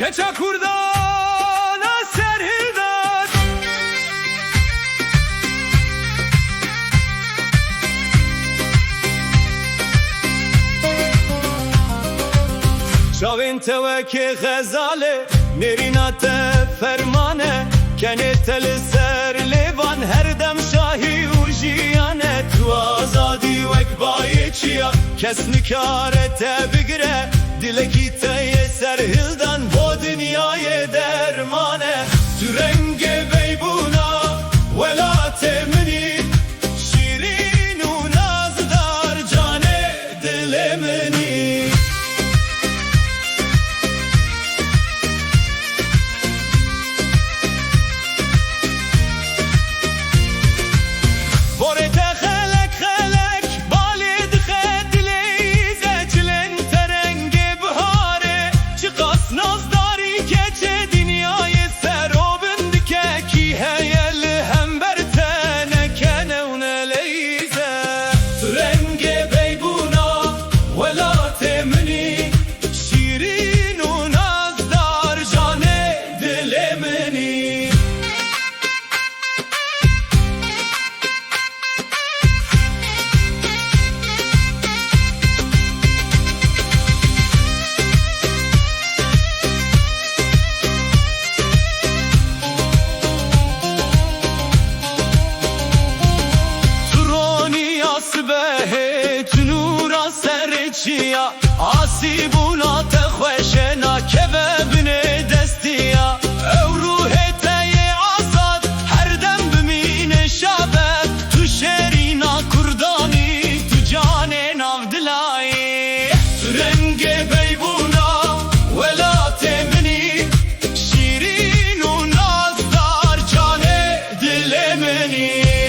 keçe kurdana serhildar. Şavin teveki gazale nerinate fermane kenet el ser levan her dem şahi u jiyane tu azadi vek bayiçiya kes nikarete bigre dileki teye serhildan bu dünyaya dermane sürenge beybuna vela temini şirin u nazdar cane dilemini. چیا آسیبونا تخوشنا که ببینه دستیا او روح تای آزاد هر دم بمینه شبه تو شرینا کردانی تو جان نافدلایی رنگ بیبونا ولات منی شیرین و نازدار جان دل منی.